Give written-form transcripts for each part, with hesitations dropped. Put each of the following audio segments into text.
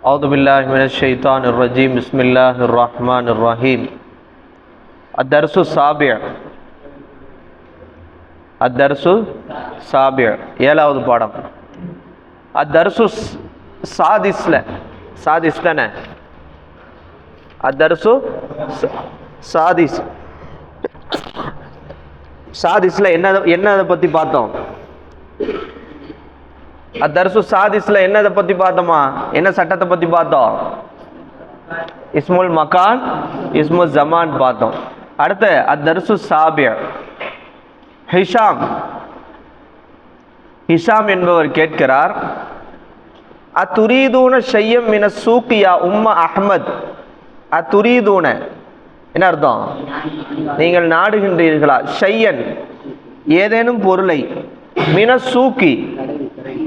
أعوذ بالله من الشيطان الرجيم بسم الله الرحمن الرحيم الدرس السابع ஏழாவது பாடம் அத்தர்சு சாதிஸ்ல அத்தர்சு சாதிஸ்ல என்னதை பத்தி பார்த்தோம்? அத்தர்சு சாதிஸ்ல என்னதை பத்தி பார்த்தோமா? என்ன சட்டத்தை பத்தி பார்த்தோம்? இஸ்முல் மகான் இஸ்முல் ஜமான் பார்த்தோம். அடுத்து அத்தர்சு சாபிய ஹிஷாம் என்பவர் கேட்கிறார், அத்துரீதூன ஷையம் மின சூக்கியா உம்ம அஹ்மத். அத்துரீதூன என்ன அர்த்தம்? நீங்கள் நாடுகின்றீர்களா? ஷையன் ஏதேனும் பொருளை, மின சூக்கி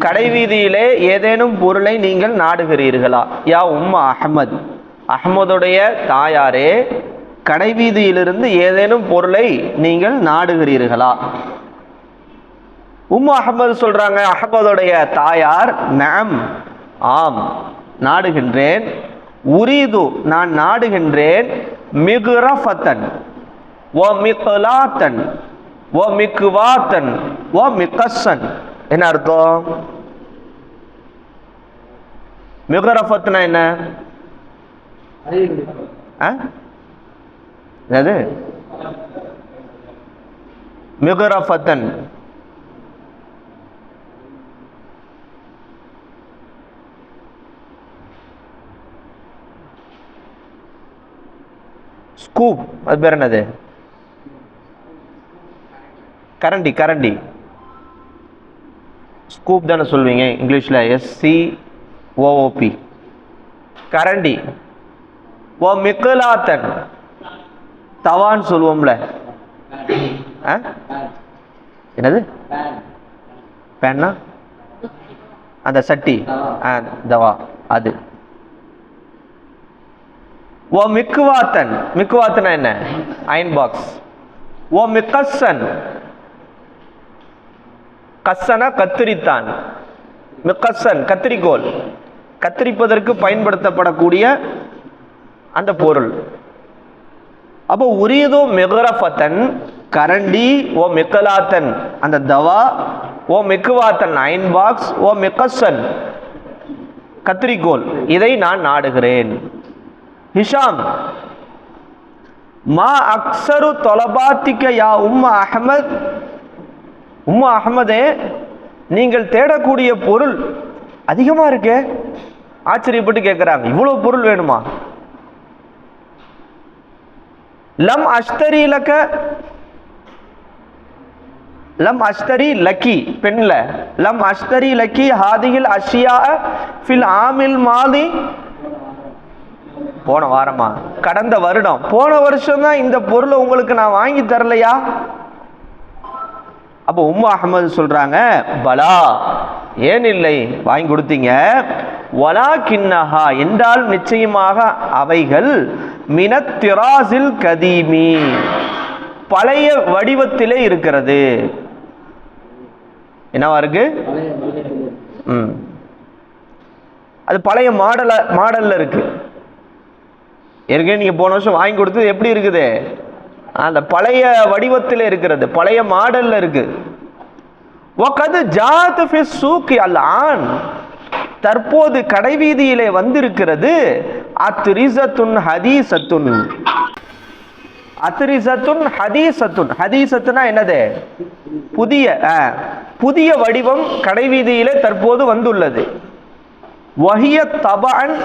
கடைவீதியிலே ஏதேனும் பொருளை நீங்கள் நாடுகிறீர்களா? யா உம்ம அஹ்மத், அஹ்மதுடைய தாயாரே, கடைவீதியிலிருந்து ஏதேனும் பொருளை நீங்கள் நாடுகிறீர்களா? உம்மு அஹ்மது சொல்றாங்க, அஹ்மதுடைய தாயார், நஅம் ஆம் நாடுகின்றேன், உரீது நான் நாடுகின்றேன், மிக்ரஃபத்தன் வ மிக்லாத்தன் வ மிக்வாத்தன் வ மிகஸ்ஸன். என்ன அர்த்தம்? மிக்ரஃபத்னா என்ன? என்னது? மிக்ரஃபத்தன் ஸ்கூப், அது பேர் என்னது? கரண்டி ஸ்கூப் தானே சொல்வீங்க இங்கிலீஷ்ல, SCOOP கரண்டி. ஓ மிக்கலாத்தன் தவான் சொல்லுவோம்ல, என்னது? பேன்னா அந்த சட்டி, தவா அது. ஓ மிக்குவாத்தன், மிக்குவாத்தனா என்ன? Iron box. ஓ மிக்கஸ்ஸன், கஸ்ஸனா கத்திரித்தான், மிக்கஸ்ஸன் கத்திரிக்கோல், கத்திரிப்பதற்கு பயன்படுத்தப்படக்கூடிய அந்த பொருள். அப்போ உரியதோ மிக்ரஃபத்தன் கரண்டி, ஓ மிக்கலாத்தன் அந்த தவா, ஓ மிக்குவாத்தன் அயன் பாக்ஸ், ஓ மிக்கஸ்ஸன் கத்திரிக்கோல், இதை நான் நாடுகிறேன். ஹிஷாம், மா அக்ஸரு தொலபாத்திக்க யா உம்ம அஹ்மத். உம்ம அஹ்மதே, நீங்கள் தேடக்கூடிய பொருள் அதிகமா இருக்கே. ஆச்சரியப்பட்டு கேட்கிறாங்க, இவ்வளவு பொருள் வேணுமா? லம் அஷ்தரி லக, லம் அஷ்தரி லக்கி பெண்ல, லம் அஷ்தரி லக்கி ஹாதிஹில் அஷ்யா ஃபில் ஆமில் மாதி. போன வாரமா? கடந்த வருடம், போன வருஷம் தான் இந்த பொருளை உங்களுக்கு நான் வாங்கி தரலையா? அப்போ உம்மு அஹ்மது சொல்றாங்க, பலா ஏன் இல்லை, வாங்கி கொடுத்தீங்க. வலாகின்னஹா என்றால் நிச்சயமாக அவைகள் மினத்திராசில் கதீமி பழைய வடிவத்திலே இருக்கிறது. என்னவா இருக்கு? அது பழைய மாடல்ல இருக்கு. ஏற்கனவே நீங்க போன வருஷம் வாங்கி கொடுத்தது எப்படி இருக்குது? அந்த பழைய வடிவத்தில் இருக்கிறது, பழைய மாடல்ல இருக்கு. வகது ஜாத் ஃபி சூக் அல்ஆன், தற்போது கடைவீதியிலே வந்திருக்கிறது. அத்ரிஸத்துன் ஹதீஸத்துன், அத்ரிஸத்துன் ஹதீஸத்துன், ஹதீஸத்துனா என்னது? புதிய புதிய வடிவம் கடைவீதியிலே தற்போது வந்துள்ளது. வஹிய தபஅன்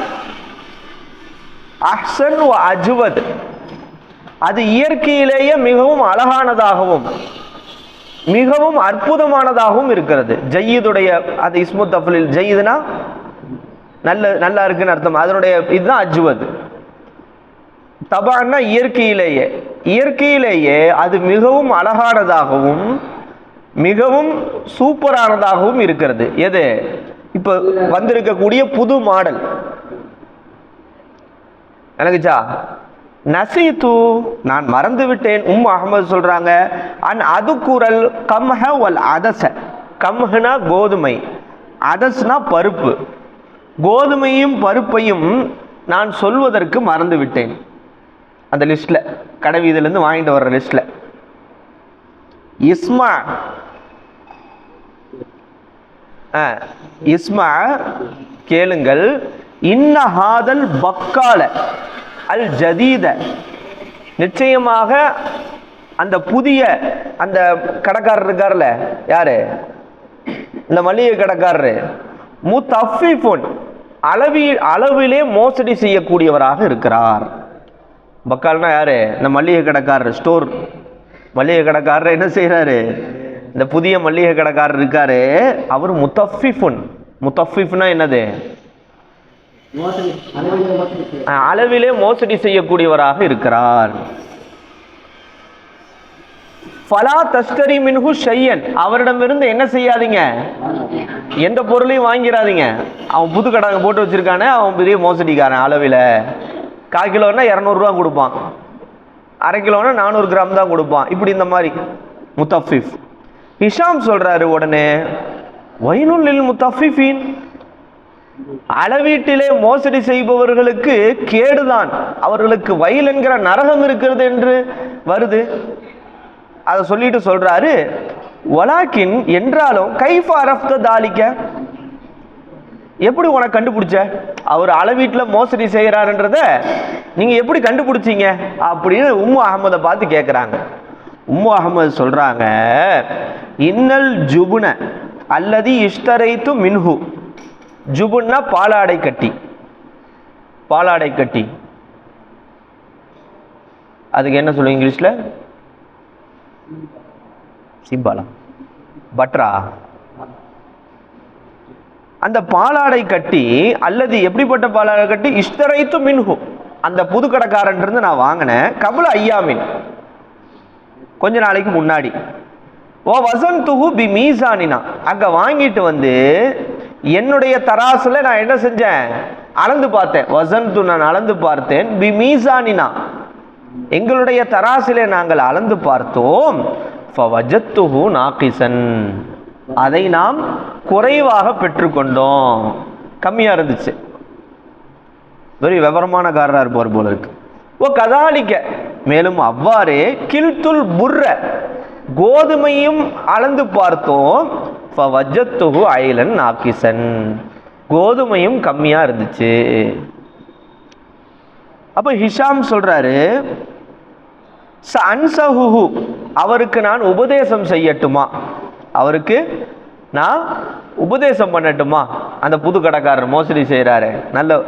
அஹ்சன் வ அஜ்வத், அது இயற்கையிலேயே மிகவும் அழகானதாகவும் மிகவும் அற்புதமானதாகவும் இருக்கிறது. ஜய்யிதுடைய அது இஸ்மு தஃலீல், ஜய்யிதுனா நல்லா இருக்குன்னு அர்த்தம். அதனுடைய இதுதான் அஜ்வத். தபான்னா இயற்கையிலேயே அது மிகவும் அழகானதாகவும் மிகவும் சூப்பரானதாகவும் இருக்கிறது. எது? இப்ப வந்திருக்கக்கூடிய புது மாடல். எனக்குச்சா? நசீது நான் மறந்து விட்டேன். உம்மு அஹ்மது சொல்றாங்க, அன் அது குரல் கம்ஹ வல் அதஸ. கம்ஹ்னா கோதுமை, அதஸ்னா பருப்பு. கோதுமையும் பருப்பையும் நான் சொல்வதற்கு மறந்து விட்டேன். அந்த லிஸ்ட்ல, கடை வீதியிலிருந்து வாங்கிட்டு வர்ற லிஸ்ட்ல. இஸ்மா இஸ்மா கேளுங்கள், இன்ன ஹாதல் பக்கால அல் ஜதீத, நிச்சயமாக அந்த புதிய அந்த கடைக்காரர் இருக்கார்ல, யாரு இந்த மளிகை கடைக்காரரு, முத்தஃபிஃபுன் அளவிலே மோசடி செய்யக்கூடியவராக இருக்கிறார். பக்கால்னா யாரு? இந்த மளிகை கடைக்காரர், ஸ்டோர் மளிகை கடைக்காரர் என்ன செய்யறாரு? இந்த புதிய மளிகை கடைக்காரர் இருக்காரு, அவர் முத்தஃபிஃபுன். முத்தஃபிஃப்னா என்னது? அளவிலே மோசடி செய்யக்கூடியவராக இருக்கிறார். ஃபலா தஸ்தரி மின்ஹு ஷையன், அவரிடமிருந்து என்ன செய்யாதீங்க, எந்த பொருளையும் வாங்கிறாதீங்க. அவன் புது கடாங்க போட்டு வச்சிருக்கானே, அவன் பெரிய மோசடிக்காரன். அளவில் 1/4 கிலோன்னா 200 ரூபா கொடுப்பான், 1/2 கிலோன்னா 400 கிராம் தான் கொடுப்பான். இப்படி இந்த மாதிரி முத்தஃபிஃப். ஹிஷாம் சொல்றாரு உடனே, வைனுல் லில் முத்தஃபிஃபீன், அளவீட்டிலே மோசடி செய்பவர்களுக்கு கேடுதான், அவர்களுக்கு வயல் என்கிற நரகம் இருக்கிறது என்று வருது. அதை சொல்லிட்டு சொல்றாரு, வலாக்கின் என்றாலும் கைஃப அரஃப்த தாலிக, எப்படி உனக்கு கண்டுபிடிச்ச அவர் அளவீட்டில் மோசடி செய்கிறாருன்றத நீங்க எப்படி கண்டுபிடிச்சீங்க அப்படின்னு உம்மு அஹமதை பார்த்து கேட்குறாங்க. உம்மு அஹமது சொல்றாங்க, இன்னல் ஜுபுன அல்லது இஷ்டரைத்து மின்ஹு, ஜுபுன்னா பாலாடை கட்டி, பாலாடை கட்டி, அதுக்கு என்ன சொல்லுங்க இங்கிலீஷ்ல? சிம்பாலா பட்ரா. அந்த பாலாடை கட்டி, அல்லது எப்படிப்பட்ட பாலாடை கட்டி, இஷ்டரைத்து மின்ஹு, அந்த புது கடைக்காரன் இருந்து நான் வாங்கினேன், கபுல ஐயாமின், கொஞ்ச நாளைக்கு முன்னாடி. ஓ வசந்துஹு பி மீசானினா, அங்க வாங்கிட்டு வந்து என்னுடைய தராசுல நான் என்ன செஞ்சேன், அளந்து பார்த்தேன். வசந்து, நான் அளந்து பார்த்தேன். பி மீசானினா, எங்களுடைய தராசிலே நாங்கள் அளந்து பார்த்தோம். ஃபவஜத்துஹு நாகிசன், அதை நாம் குறைவாக பெற்றுக்கொண்டோம், கம்மியா இருந்துச்சு. வெரி விவரமானக்காரரா இருப்பார் போல இருக்கு. ஓ கதாலிக்க, மேலும் அவ்வாறே கில்துல் புர்ர, கோதுமையும் அளந்து பார்த்தோம். ஃபவஜத்துஹு ஐலன் நாகிசன், கோதுமையும் கம்மியா இருந்துச்சு. அப்ப ஹிஷாம் சொல்றாரு, அன்சஹுஹு, அவருக்கு நான் உபதேசம் செய்யட்டுமா, அவருக்கு நான் உபதேசம் பண்ணட்டுமா, அந்த புது கடைக்காரர் மோசடி செய்யறாரு, நல்ல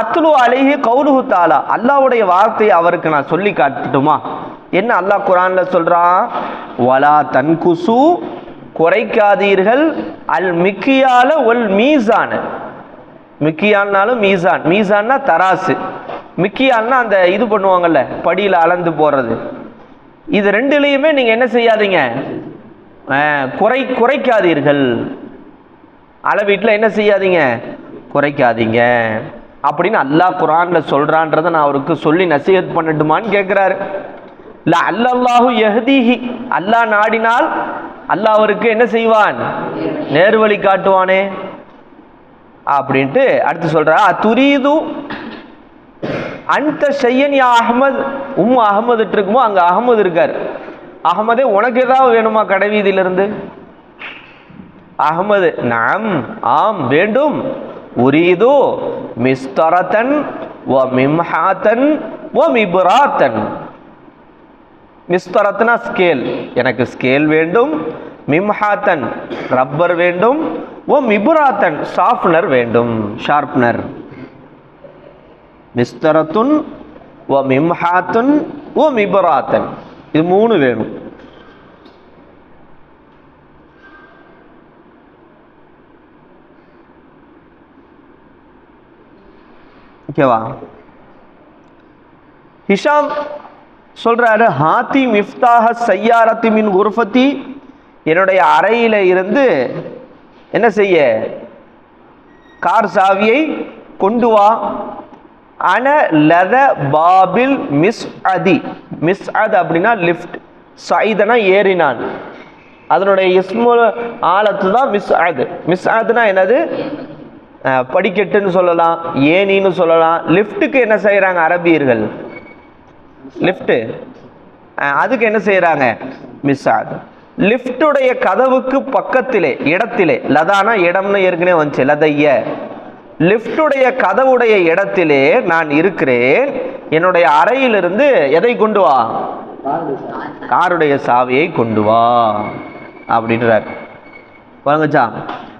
அத்லு அலைஹி கௌலுஹு தஆலா, அல்லாஹ்வுடைய வார்த்தையை அவருக்கு நான் சொல்லி காட்டட்டுமா. என்ன அல்லாஹ் குர்ஆன்ல சொல்றான், வலா தன்குசு, குறைக்காதீர்கள், அல் மிக்கியால ஒல் மீசான், மிக்கியால்னாலும் மீசான், மீசான்னா தராசு, மிக்கியால்னா அந்த இது பண்ணுவாங்கல்ல படியில அளந்து போறது, இது ரெண்டுலையுமே நீங்க என்ன செய்யாதீங்க, குறைக்காதீர்கள், அளவீட்டில் என்ன செய்யாதீங்க, குறைக்காதீங்க அப்படின்னு அல்லாஹ் குர்ஆன்ல சொல்றான்றதை நான் அவருக்கு சொல்லி நசீஹத் பண்ணட்டுமான்னு கேட்கிறாரு. இல்ல அல்லல்லாஹு யஹ்தீஹி, அல்லாஹ் நாடினால் அல்லாஹ் அவருக்கு என்ன செய்வான், நேர்வழி காட்டுவானே அப்படின்ட்டு அடுத்து சொல்றா. துரீது அந்த ஷையன் யா அஹ்மத், அஹ்மது இருக்குமோ அங்க அஹ்மது இருக்காரு. அஹ்மதே உனக்கு ஏதாவது வேணுமா கடை வீதியிலிருந்து? அஹ்மது நாம், ஆம் வேண்டும். உரீது மிஸ்தரத்தன் வ மிம்ஹாத்தன் வ மிப்ராத்தன், மிஸ்தரத்னா ஸ்கேல், எனக்கு ஸ்கேல் வேண்டும். மிம்ஹாத்தன் ரப்பர் வேண்டும். ஓ மிபுராத்தன் ஷார்ப்னர் வேண்டும், ஷார்ப்னர். மிஸ்தரத்துன் ஓ மிம்ஹாத்துன் ஓ மிபுராத்தன், இது 3 வேணும். ஓகேவா? ஹிஷாம் சொல்றாரு, ஹாத்தி மிஃப்தாஹ சய்யாரத்தி மின் குர்ஃபத்தி, என்னுடைய அறையில இருந்து என்ன செய்ய, கார் சாவியை கொண்டு வா. அன லத பாபில் மிஸ்அதி, மிஸ்அத் அப்படின்னா லிஃப்ட், சைதனா ஏறினான், அதனுடைய இஸ்மு ஆலத்து தான் மிஸ்அத். மிஸ்அத்னா என்னது, படிக்கட்டுன்னு சொல்லலாம், ஏனின்னு சொல்லலாம். லிஃப்ட்டுக்கு என்ன செய்கிறாங்க அரபியர்கள்? லிஃப்ட்டு அதுக்கு என்ன செய்கிறாங்க? மிஸ்ஸாத். லிஃப்டுடைய கதவுக்கு பக்கத்திலே இடத்திலே, லதானா இடம்னு ஏற்கனவே வந்துச்சு, லதைய. லிஃப்டுடைய கதவுடைய இடத்திலே நான் இருக்கிறேன், என்னுடைய அறையிலிருந்து எதை கொண்டு வா? காருடைய சாவியை கொண்டு வா அப்படின்றார். பாருங்கச்சா,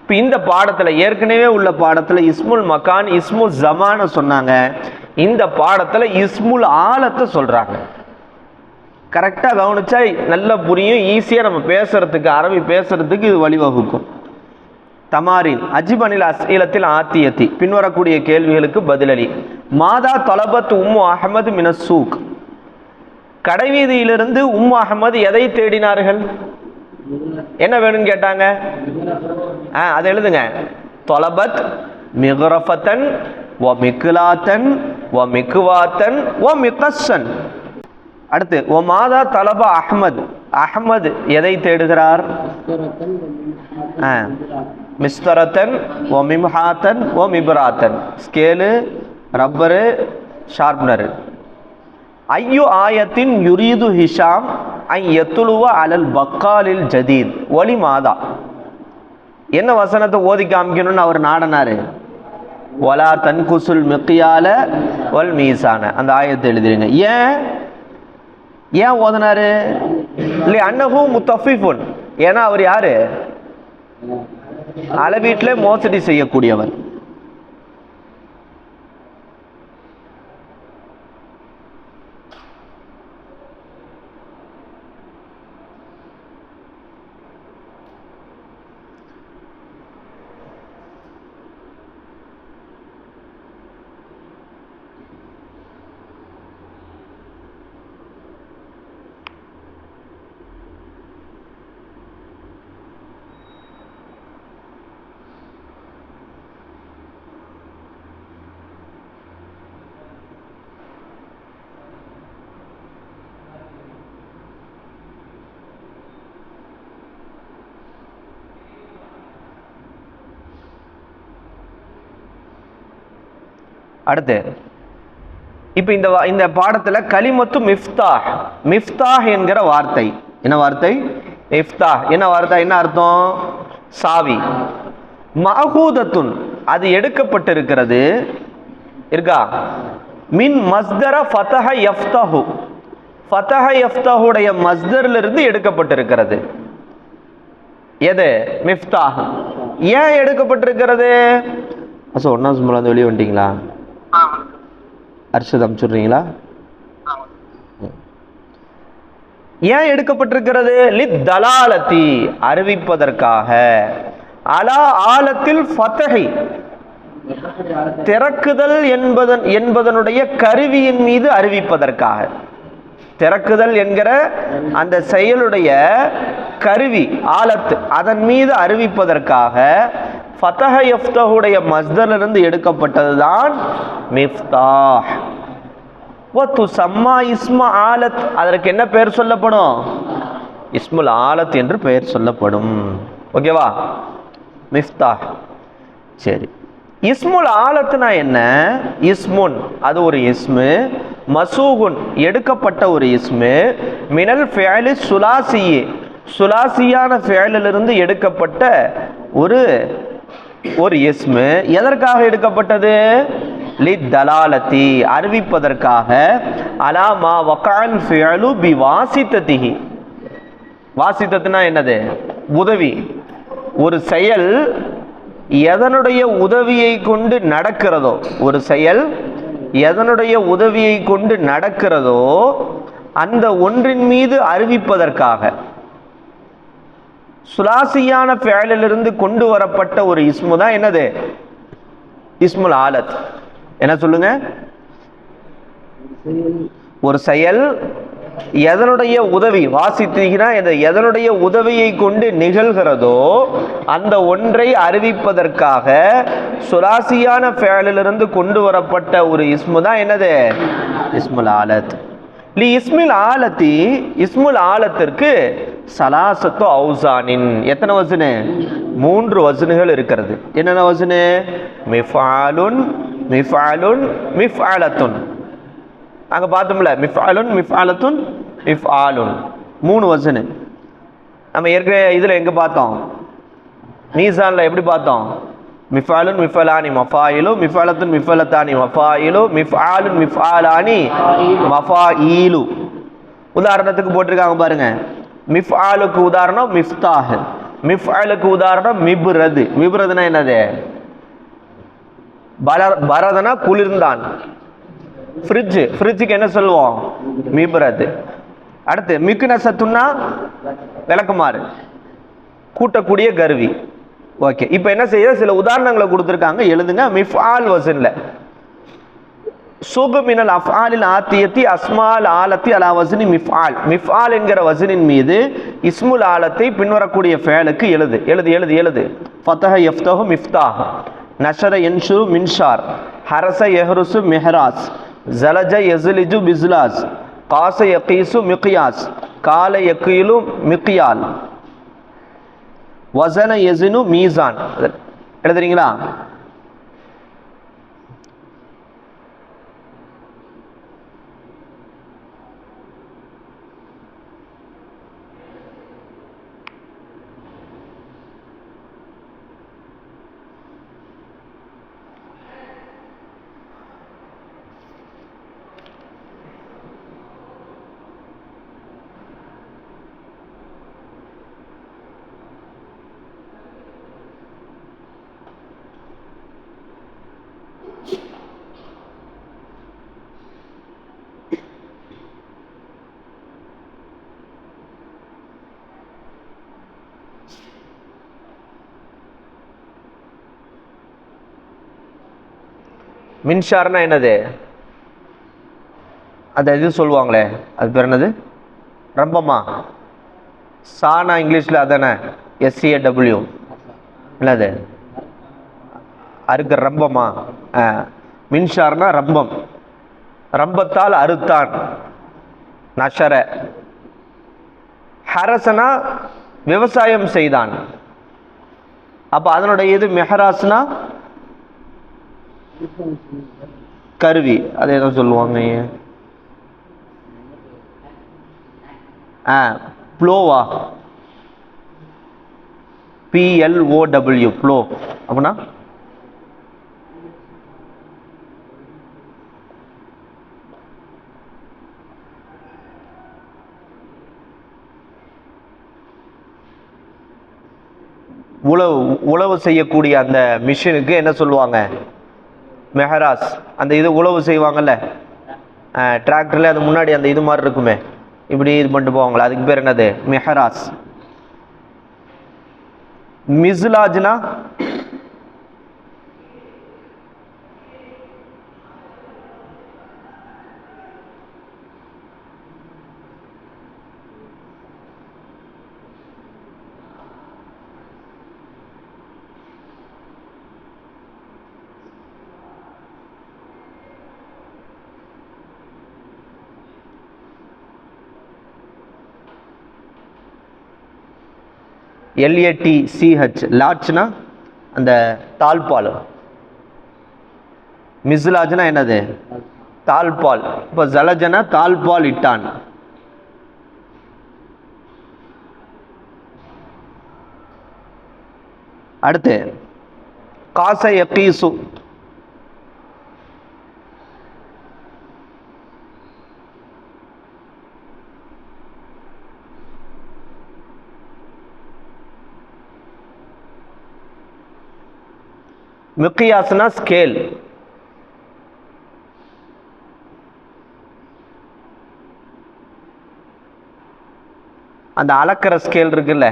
இப்போ இந்த பாடத்தில் ஏற்கனவே உள்ள பாடத்தில் இஸ்முல் மக்கான் இஸ்முல் ஜமான சொன்னாங்க. இந்த பாடத்தில் இஸ்முல் ஆலத்தை சொல்கிறாங்க. கரெக்டாக கவனிச்சா நல்லா புரியும், ஈஸியாக நம்ம பேசுறதுக்கு, அரபி பேசுறதுக்கு இது வழிவகுக்கும். தமாரின் அஜிபனில் அஸ்இலத்தில் ஆத்தியத்தி, பின்வரக்கூடிய கேள்விகளுக்கு பதிலளி. மாதா தொலபத் உம்மு அஹமது மினசூக், கடைவீதியிலிருந்து உம்மு அஹமது எதை தேடினார்கள்? என்ன வேணும்னு கேட்டாங்க? அதை எழுதுங்க. தொலபத் மிக்ரஃபத்தன் வ மிக்லாத்தன் வ மிக்வாத்தன் வ மிகஸ்ஸன். அடுத்து ஓ மாதா தலபா அஹ்மத், அஹ்மத் எதை தேடுகிறார்? மிஸ்தரத்தன் ஓ மிம்ஹாத்தன் ஓ மிப்ராத்தன், ஸ்கேலு, ரப்பரு, ஷார்ப்னரு. ஐயோ ஆயத்தின் யுரீது ஹிஷாம் ஐ யத்துலுவ அலல் பக்காலில் ஜதீத் ஒலி மாதா, என்ன வசனத்தை ஓதி காமிக்கணும்னு அவர் நாடனாரு? வலா தன்குசுல் மிக்கியால வல் மீசான, அந்த ஆயத்தை எழுதிருங்க. ஏன் ஓதனாரு? இல்லை அன்னஹு முத்தஃபிஃபுன், ஏன்னா அவர் யாரு? அளவீட்டில் மோசடி செய்யக்கூடியவர். அடுத்து இப்போ இந்த பாடத்தில் கலிமத்து மிஃப்தாஹ், மிஃப்தாஹ் என்கிற வார்த்தை, என்ன வார்த்தை? மிஃப்தாஹ் என்ன வார்த்தை? என்ன அர்த்தம்? சாவி. மஅஹூதத்துன், அது எடுக்கப்பட்டிருக்கிறது, இருக்கா? மின் மஸ்தர ஃபதஹ யஃப்தஹு, ஃபதஹ யஃப்தஹுடைய மஸ்தரிலிருந்து எடுக்கப்பட்டிருக்கிறது. எது? மிஃப்தாஹ். ஏன் எடுக்கப்பட்டிருக்கிறது? அசோ ஒன்னா சும்மா வெளியே வந்துட்டீங்களா? அர்ஷத் அனுப்பிச்சுடுறீங்களா? ஏன் எடுக்கப்பட்டிருக்கிறது? லித் தலாலத்தி, அறிவிப்பதற்காக. அலா ஆலத்தில் ஃபதஹி, திறக்குதல் என்பதனுடைய கருவியின் மீது அறிவிப்பதற்காக. திறக்குதல் என்கிற அந்த செயலுடைய கருவி ஆலத்து, அதன் மீது அறிவிப்பதற்காக ஃபதஹ யஃப்தஹுடைய மஸ்தரிலிருந்து எடுக்கப்பட்டதுதான் மிஃப்தாஹ். வ துஸம்மா இஸ்ம ஆலத், அதற்கு என்ன பெயர் சொல்லப்படும்? இஸ்முல் ஆலத் என்று பெயர் சொல்லப்படும். ஓகேவா? மிஃப்தாஹ். சரி, இஸ்முல் ஆலத்னா என்ன? இஸ்முன், அது ஒரு இஸ்மு. மசூகுன், எடுக்கப்பட்ட ஒரு இஸ்மு. மினல் ஃபிஅலி சுலாசி, சுலாசியான ஃபிஅலிலிருந்து எடுக்கப்பட்ட ஒரு இஸ்மு. எதற்காக எடுக்கப்பட்டது? லித் தலாலத்தி, அறிவிப்பதற்காக. அலா மா வகஅல் ஃபிஅலு பி வாசித்ததிஹி, வாசித்தத்துனா என்னது? உதவி. ஒரு செயல் எதனுடைய உதவியை கொண்டு நடக்கிறதோ, ஒரு செயல் எதனுடைய உதவியை கொண்டு நடக்கிறதோ அந்த ஒன்றின் மீது அறிவிப்பதற்காக சுலாசியான ஃபெயலிலிருந்து கொண்டு வரப்பட்ட ஒரு இஸ்மு தான் என்னது? இஸ்முல் ஆலத். என்ன சொல்லுங்க? ஒரு செயல் எதனுடைய உதவி, வாசித்தீங்கன்னா எதனுடைய உதவியை கொண்டு நிகழ்கிறதோ அந்த ஒன்றை அறிவிப்பதற்காக சுலாசியான ஃபெயலிலிருந்து கொண்டு வரப்பட்ட ஒரு இஸ்மு தான் என்னது? இஸ்முல் ஆலத். லி இஸ்முல் ஆலத்தி, இஸ்முல் ஆலத்திற்கு சலாசத்து அவுசானின். எத்தனை வசனு? 3 வசனுகள் இருக்கிறது. என்னென்ன வசனு? மிஃபாலுன், மிஃபாலுன், மிஃபாலத்துன். அங்க பார்த்தோம்ல, மிஃபாலுன், மிஃபாலத்துன், மிஃபாலுன் 3 வசனு. நம்ம ஏற்கனவே இதுல எங்க பார்த்தோம்? மீசான்ல எப்படி பார்த்தோம்? மிஃபாலுன் மிஃபலானி மஃபாயிலு, மிஃபாலத்துன் மிஃபலத்தானி மஃபாயிலு, மிஃபாலுன் மிஃபாலானி மஃபாயிலு. உதாரணத்துக்கு போட்டிருக்காங்க பாருங்க. மிஃபாலுக்கு உதாரணம் மிஃப்தாஹ், மிஃபாலுக்கு உதாரணம் மிப்ரது. மிப்ரதுனா என்னது? பரதனா குளிர்ந்தான். ஃப்ரிட்ஜ், ஃப்ரிட்ஜுக்கு என்ன சொல்லுவோம்? மிப்ரது. அடுத்து மிக்னசத்துன்னா விளக்குமாறு, கூட்டக்கூடிய கருவி. ஓகே, இப்போ என்ன செய்ய? சில உதாரணங்களை கொடுத்துருக்காங்க, எழுதுங்க. மிஃபால் வசன்ல சுகு மினல் அஃஆலில் ஆத்தியத்தி அஸ்மால் ஆலத்தி அலா வஸ்னி மிஃஆல். மிஃஆல் என்கிற வசனின் மீது இஸ்முல் ஆலத்தை பின்வரக்கூடிய ஃபேலுக்கு எழுது. எழுது எழுது எழுது. ஃபதஹ யஃப்தஹு மிஃப்தாஹ், நஷர யன்ஷுரு மின்ஷார், ஹரஸ யஹ்ருசு மிஹ்ராஸ், ஜலஜ யஸ்லிஜு பிஸ்லாஸ், காஸ யகீசு மிக்யாஸ், கால யகீலு மிக்யால், வஸன யஸினு மீசான். எழுதுறீங்களா? மின்ஷார்னா என்னது? அந்த இது சொல்லுவாங்களே, அது பேர் என்னது? ரம்பமா. சானா இங்கிலீஷ்ல அதானே, SCAW. என்னது? அறுக்க ரம்பமா. மின்ஷார்னா ரம்பம். ரம்பத்தால் அறுத்தான், நஷர. ஹரசனா விவசாயம் செய்தான். அப்ப அதனுடைய இது மெஹராஸ்னா கருவி. அதை ஏதோ சொல்லுவாங்க. ப்ளோவா? PLOW, plough. அப்படின்னா உழவு செய்யக்கூடிய அந்த மிஷினுக்கு என்ன சொல்லுவாங்க? மெஹராஸ். அந்த இது உழவு செய்வாங்கல்ல டிராக்டர்ல, அது முன்னாடி அந்த இது மாதிரி இருக்குமே, இப்படி இது பண்ணிட்டு போவாங்களா, அதுக்கு பேர் என்னது? மெஹராஸ். மிஸ்லாஜ்னா LATCH, லாட்ச்னா அந்த தாழ்பால். மிஸ்லாஜ்னா என்னது? தாழ்பால். இப்போ ஜலஜனா தாழ்பால் இட்டான். அடுத்து காச யகீசு. மிக்யாஸ்னா ஸ்கேல். அந்த அளக்கிற ஸ்கேல் இருக்குல்ல,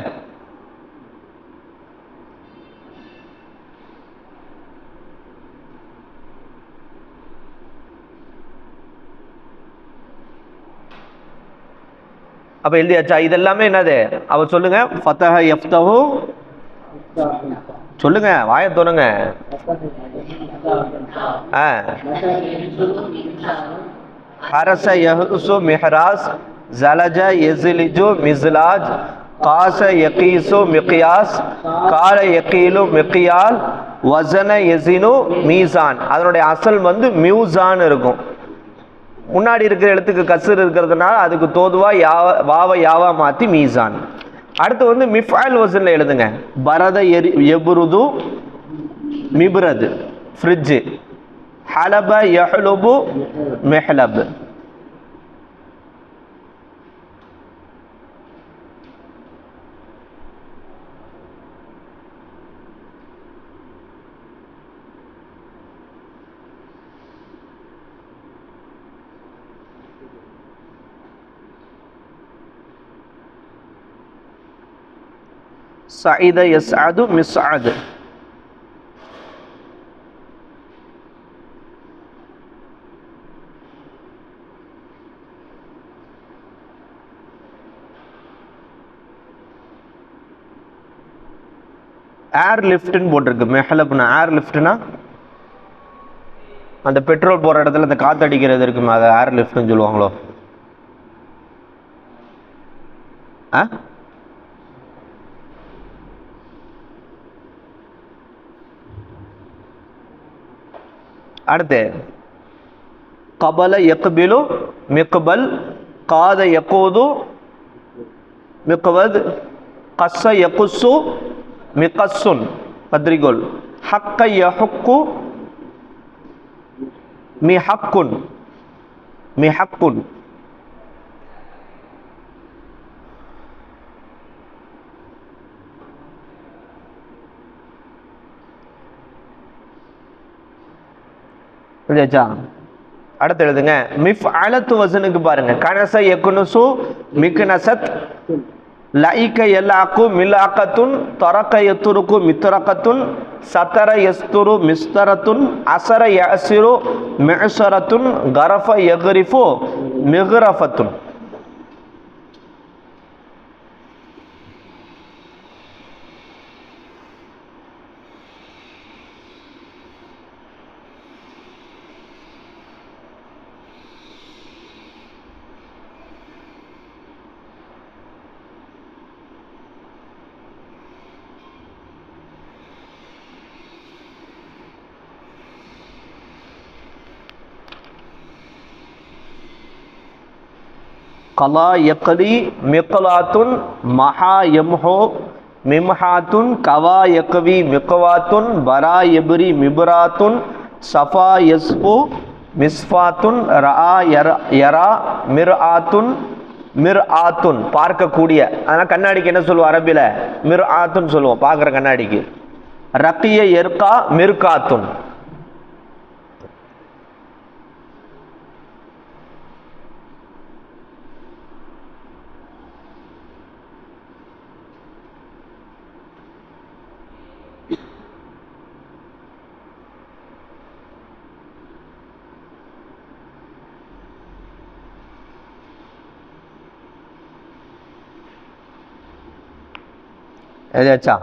அப்ப எழுதியாச்சா? இதெல்லாமே என்னது? அவ சொல்லுங்க. ஃபதஹ யஃப்தஹு, சொல்லுங்க, வாய தோணுங்க. ஹரஸ யஹ்ருசு மிஹ்ராஸ், ஜலஜ யஸ்லிஜு மிஸ்லாஜ், காச யகீசு மிக்யாஸ், கால யகீலு மிக்யால், வசன யஸினு மீசான். அதனுடைய அசல் வந்து மியூசான் இருக்கும். முன்னாடி இருக்கிற எழுத்துக்கு கஸ்ர் இருக்கிறதுனால அதுக்கு தோதுவா வாவ யாவா மாத்தி மீசான். அடுத்து வந்து மிஃபால் வசன்ல எழுதுங்க. பரத எபுருது மிப்ரது ஃப்ரிட்ஜ், ஹலப யஹ்லுபு மிஹ்லப். சஇத யஸ்அது மிஸ்அத். ஏர் லிஃப்ட்னு போட்டிருக்கு. மெஹலப்னா ஏர் லிஃப்ட்னா அந்த பெட்ரோல் போகிற இடத்துல அந்த காற்றடிக்கிறது இருக்குமா, அதை ஏர் லிஃப்ட்னு சொல்லுவாங்களோ? அடுத்து கபல யக்பிலு மிக்பல், காத யகூது மிக்வத், கஸ்ஸ யகுஸ்ஸு மிகஸ்ஸுன் பத்ரிகோல், ஹக்க யஹுக்கு மிஹக்குன் மிஹக்குன். அடுத்து எழுதுங்க. மிஃப் அலத்து வசனுக்கு பாருங்க. கனச யக்குனுசு மிக்னசத், லைக யலாக்கு மிலாக்கத்துன், தரக யத்துருக்கு மித்ரகத்துன், சதர யஸ்துரு மிஸ்தரத்துன், அசர யஅசிரு மிஅசரத்துன், கரஃப யக்ரிஃபு மிக்ரஃபத்துன். கலா யக்லி மிக்லாத்துன், மஹா யம்ஹு மிம்ஹாத்துன், கவா யக்வி மிக்வாத்துன், பரா யப்ரி மிப்ராத்துன், சஃபா யஸ்ஃபு மிஸ்ஃபாத்துன், ரஆ யரா மிர்ஆத்துன் மிர்ஆத்துன் பார்க்கக்கூடிய. அதனால் கண்ணாடிக்கு என்ன சொல்லுவோம் அரபியில்? மிர்ஆத்துன் சொல்லுவோம் பார்க்குற கண்ணாடிக்கு. ரக்கிய எர்கா மிர்காத்துன். எழுதியாச்சா?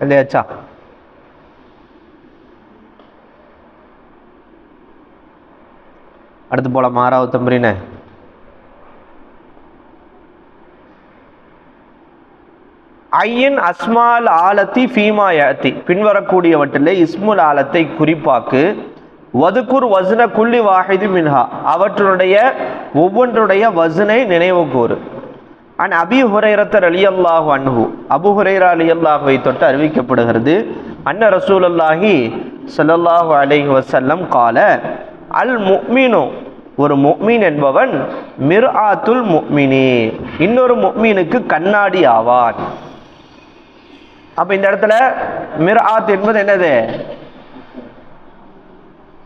எழுதியாச்சா? அடுத்து போல மாறாவது தம்பரின. ஐயின் அஸ்மால் ஆலத்தி ஃபீமா யாத்தி, பின்வரக்கூடியவற்றிலே இஸ்முல் ஆலத்தை குறிப்பாக்கு. வதுக்குர் வஸ்ன குல்லி வாஹிது மின்ஹா, அவற்றுடைய ஒவ்வொன்றுடைய வஸ்னை நினைவு கூறு. அன் அபி ஹுரைரத்த ரலியல்லாஹு அன்ஹு, அபு ஹுரைரா ரலியல்லாஹுவை தொட்டு அறிவிக்கப்படுகிறது. அன்ன ரசூலுல்லாஹி ஸல்லல்லாஹு அலைஹி வஸல்லம் கால, அல் முஃமினு, ஒரு முஃமின் என்பவன், மிர்ஆத்துல் முஃமினி, இன்னொரு முஃமினுக்கு கண்ணாடி ஆவான். அப்ப இந்த இடத்துல மிர்ஆத் என்பது என்னது?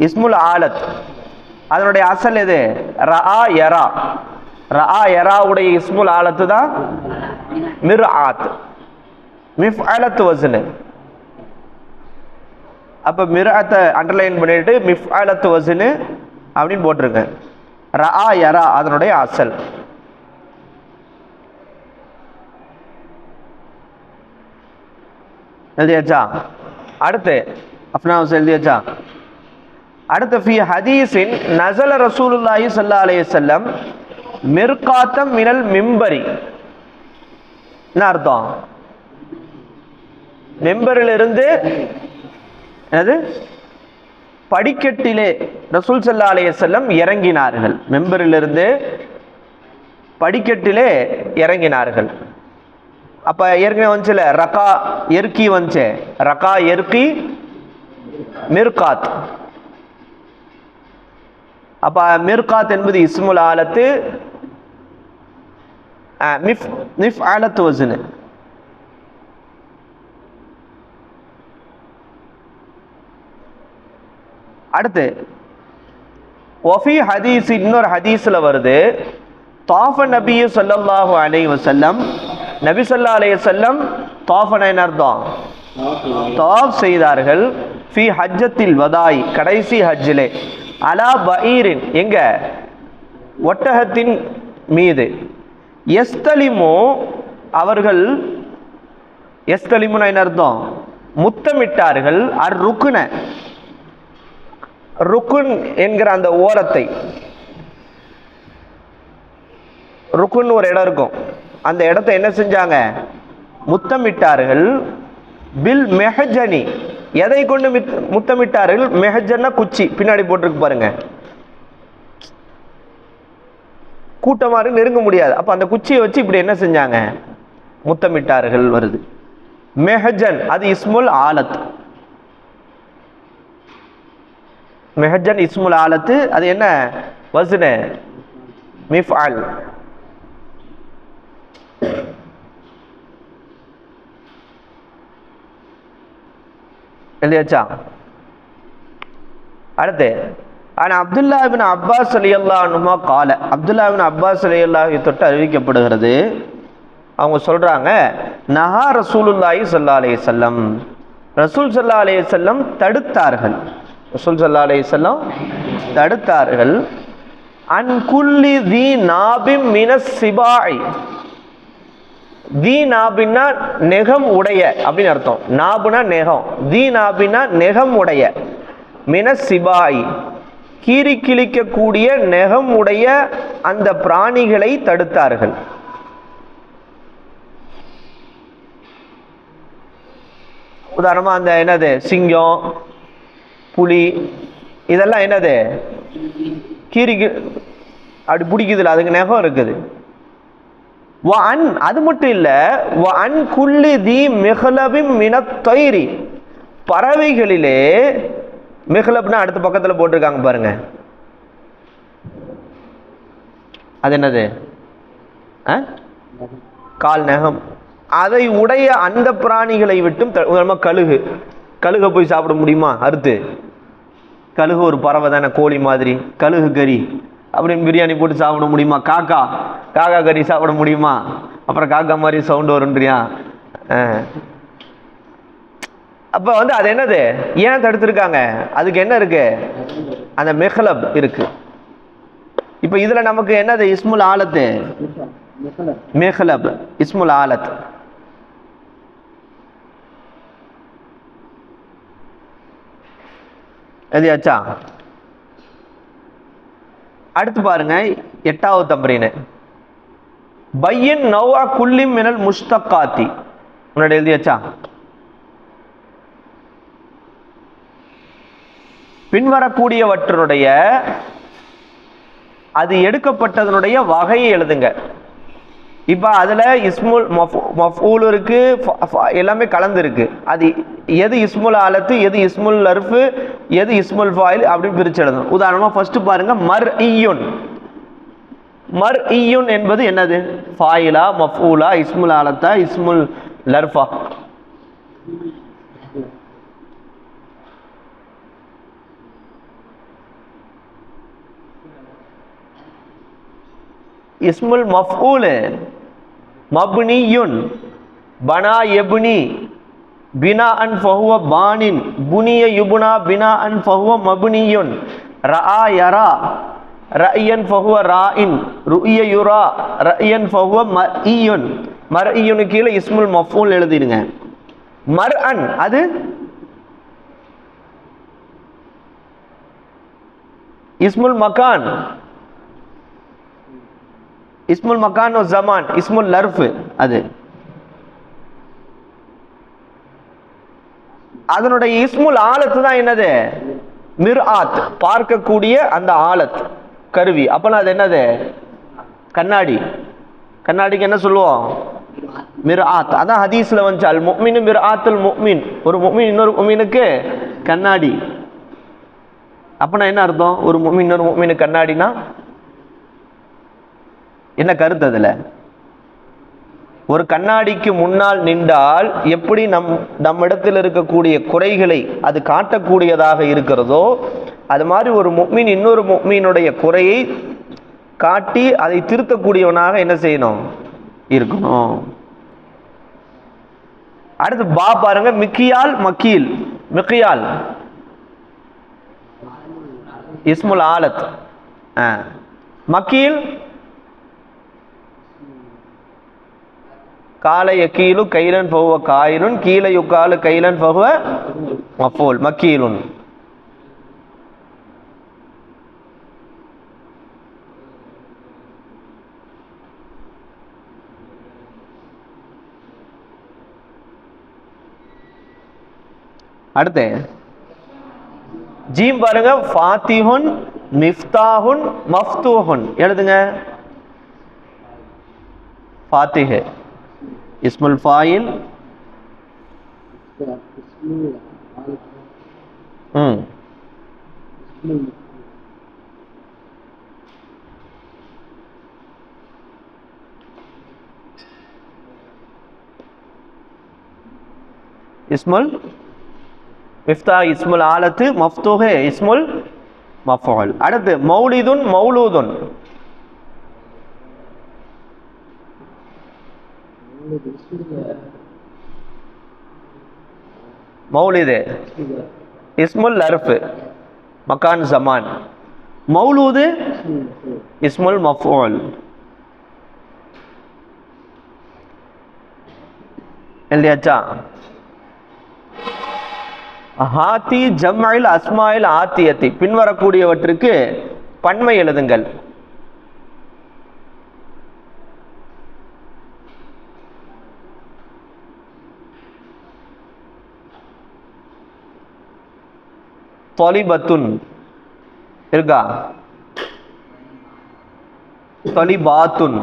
இஸ்முல் ஆலத். அதனுடைய அசல் எது? ரஆ யரா. ரஆ யராவுடைய இஸ்முல் ஆலத்து தான் மிர்ஆத். மிஃஅலத் வஸ்ன். அப்ப மிர்ஆத்தை அண்டர்லைன் பண்ணிட்டு மிஃஅலத் வஸ்ன் அப்படின்னு போட்டிருங்க. ரஆ யரா அதனுடைய அசல். எழுதியாச்சா? அடுத்து அஃப்னாஸ் எழுதியாச்சா? அடுத்து ஃபி ஹதீஸின் நஸல ரசூலுல்லாஹி ஸல்லல்லாஹு அலைஹி வஸல்லம் மிர்காத்தம் மினல் மிம்பரி. என்ன அர்த்தம்? மெம்பரிலிருந்து என்னது? படிக்கட்டிலே ரசூல் ஸல்லல்லாஹு அலைஹி வஸல்லம் இறங்கினார்கள். மெம்பரிலிருந்து படிக்கட்டிலே இறங்கினார்கள். அப்ப ஏற்கனவே வந்துச்சுல ரகா எர்கி வந்துச்சு. ரகா எர்கி மிர்காத். அப்ப மிர்காத் என்பது இஸ்முல் ஆலத்து, மிஃஅலத் வஸ்ன். அடுத்து வஃபி ஹதீஸ், இன்னொரு ஹதீஸ்ல வருது, தாஃப நபி ஸல்லல்லாஹு அலைஹி வஸல்லம், நபி ஸல்லல்லாஹு அலைஹி வஸல்லம் தாஃபன என்ன அர்த்தம்? தாஃப் செய்தார்கள். ஃபி ஹஜ்ஜத்தில் வதாய், கடைசி ஹஜ்ஜிலே, அலா பஈரின், எங்க? ஒட்டகத்தின் மீது. எஸ்தலிமு, அவர்கள், எஸ்தலிமுனா என்ன அர்த்தம்? முத்தமிட்டார்கள். அர் ருக்குன, ருக்குன் என்கிற அந்த ஓரத்தை, ருக்குன் ஒரு இடம் இருக்கும், அந்த இடத்தை என்ன செஞ்சாங்க? முத்தமிட்டார்கள். பில் மெஹஜனி, எதை கொண்டு முத்தமிட்டார்கள்? மெஹஜன்னா குச்சி, பின்னாடி போட்டிருக்கு பாருங்க, கூட்டமாறு நெருங்க முடியாது. அப்ப அந்த குச்சியை வச்சு இப்படி என்ன செஞ்சாங்க? முத்தமிட்டார்கள் வருது. மெஹஜன் அது இஸ்முல் ஆலத். மெஹஜன் இஸ்முல் ஆலத்து, அது என்ன வஸ்ன்? மிஃஅல். எழுதியாச்சா? அடுத்து ஆனா அப்துல்லா இப்னு அப்பாஸ் ரலியல்லாஹு அன்ஹுமா கால, அப்துல்லா இப்னு அப்பாஸ் ரலியல்லாஹு தொட்டு அறிவிக்கப்படுகிறது, அவங்க சொல்றாங்க, நஹா ரசூலுல்லாஹி ஸல்லல்லாஹு அலைஹி வஸல்லம், ரசூல் ஸல்லல்லாஹு அலைஹி வஸல்லம் தடுத்தார்கள், ரசூல் ஸல்லல்லாஹு அலைஹி வஸல்லம் தடுத்தார்கள், அன் குல்லி தி நாபிம் மினஸ் சிபாய். தி நாபின்னா நெகம் உடைய அப்படின்னு அர்த்தம். நாபுனா நெகம், தி நாபின்னா நெகம் உடைய, மினஸ் சிபாய் கீறி கிழிக்கக்கூடிய நெகம் உடைய அந்த பிராணிகளை தடுத்தார்கள். உதாரணமா அந்த என்னது சிங்கம், புலி, இதெல்லாம் என்னது கீறி அப்படி பிடிக்குதுல, அதுக்கு நெகம் இருக்குது. அது மட்டும் இல்ல, பறவைகளிலே, மிஹ்லப்னா அடுத்த பக்கத்துல போட்டிருக்காங்க பாருங்க, அது என்னது? கால் நகம். அதை உடைய அந்த பிராணிகளை விட்டும், கழுகு, கழுகை போய் சாப்பிட முடியுமா? அறுத்து, கழுகு ஒரு பறவை தானே, கோழி மாதிரி, கழுகு கறி அப்படின்னு பிரியாணி போட்டு சாப்பிட முடியுமா? காக்கா, காக்கா கறி சாப்பிட முடியுமா? அப்புறம் காக்கா மாதிரி சவுண்ட் வரும்ன்றியா? அப்ப அது என்னது? ஏன் தடுத்திருக்காங்க? அதுக்கு என்ன இருக்கு? அந்த மிஹ்லப் இருக்கு. இப்ப இதுல நமக்கு என்னது? இஸ்முல் ஆலத்து, மிஹ்லப் இஸ்முல் ஆலத். எதியாச்சா? அடுத்து பாருங்க, 8வது தம்ரீன், பையின் நௌஅ குல்லி மினல் முஷ்தகாத்தி. முன்னாடி எழுதியாச்சா? பின்வரக்கூடியவற்றுடைய, அது எடுக்கப்பட்டதனுடைய வகையை எழுதுங்க. இப்ப அதுல இஸ்முல் மஃஊல் இருக்கு, எல்லாமே கலந்து இருக்கு. அது எது இஸ்முல் ஆலத்து, எது இஸ்முல் லர்ஃப், எது இஸ்முல் ஃபாயில் அப்படின்னு பிரிச்சு எழுதணும். உதாரணமா ஃபர்ஸ்ட் பாருங்க, மர்இயுன். மர்இயுன் என்பது என்னது? ஃபாயிலா, மஃஊலா, இஸ்முல் ஆலத்தா, இஸ்முல் லர்ஃபா? இஸ்முல் மஃஊல் மப்னியுன் பனா யப்னி பினாஅன் ஃபஹுவ பானின் புனிய யுப்னா பினாஅன் ஃபஹுவ மப்னியுன் ரஆ யரா ரஅயன் ஃபஹுவ ராஇன் ருஅய யுரா ரஅயன் ஃபஹுவ மர்இயுன் மர்இயுன் கீழே இஸ்முல் மஃஊல் எழுதிடுங்க. மர்அன் அது இஸ்முல் மகான், இஸ்முல் மகான் வ ஜமான், இஸ்முல் லர்ஃப் அது. அதனுடைய இஸ்முல் ஆலத்து தான் என்னது? மிர்ஆத், பார்க்கக்கூடிய அந்த ஆலத் கருவி. அப்பனா அது என்னது? கண்ணாடி. கண்ணாடிக்கு என்ன சொல்லுவோம்? மிர்ஆத். அதான் ஹதீஸ்ல வந்துச்சு, அல் முஃமினு மிர்ஆத்துல் முஃமின், ஒரு முஃமின் இன்னொரு முஃமினுக்கு கண்ணாடி. அப்பனா என்ன அர்த்தம்? ஒரு முஃமின் இன்னொரு முஃமினுக்கு கண்ணாடினா என்ன கருத்து? அதுல ஒரு கண்ணாடிக்கு முன்னால் நின்றால் எப்படி நம்மிடத்தில் இருக்கக்கூடிய குறைகளை அது காட்டக்கூடியதாக இருக்கிறதோ, அது மாதிரி ஒரு முஃமின் இன்னொரு முஃமினுடைய குறையை காட்டி அதை திருத்தக்கூடியவனாக என்ன செய்யணும்? இருக்கணும். அடுத்து பா பாருங்க, மிக்கியால் மக்கீல். மிக்கியால் இஸ்முல் ஆலத். மக்கீல் கால யகீலு கைலன் ஃபஹுவ காயிலுன் கீல யுகாலு கைலன் ஃபஹுவ மஃஊல் மக்கீலுன். அடுத்து ஜீம் பாருங்க, ஃபாத்திஹுன் மிஃப்தாஹுன் மஃப்தூஹுன் எழுதுங்க. ஃபாத்திஹ் இஸ்முல் ஃபாயில், இஸ்முல் மிஃப்தா இஸ்முல் ஆலத்து, மஃப்தூஹ் இஸ்முல் மஃஊல். அடுத்து மௌலிதுன் மௌலூதுன். மௌலிது இஸ்முல் லர்ஃப் மகான் ஜமான். மௌலூது இஸ்முல் மஃஊல். எழுதியாச்சா? ஹாத்தி ஜம்இல் அஸ்மாயில் ஆத்தியத்தி, பின்வரக்கூடியவற்றுக்கு பன்மை எழுதுங்கள். தொலிபத்துன் இருக்கா? தொலிபாத்துன்.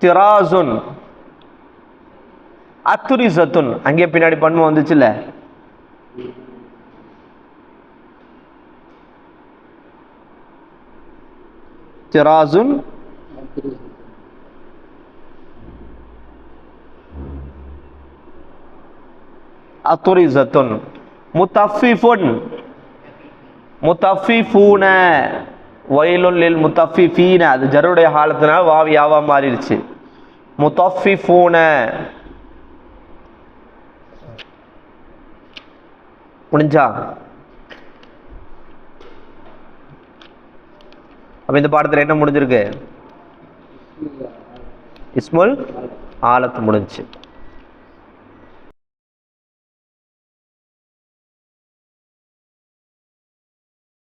திராசுன் அத்துரிசத்துன். அங்கே பின்னாடி பன்மை வந்துச்சுல்ல. திராசுன் அத்துரிசத்துன். முத்தஃபிஃபுன் முத்தஃபிஃபூன வயலுன் லில் முத்தஃபிஃபீன, அது ஜருடைய ஹாலத்தினால வாவ் யாவா மாறிடுச்சு. முத்தஃபிஃபூன. முடிஞ்சா? அப்ப இந்த பாடத்துல என்ன முடிஞ்சிருக்கு? இஸ்முல் ஆலத் முடிஞ்சு.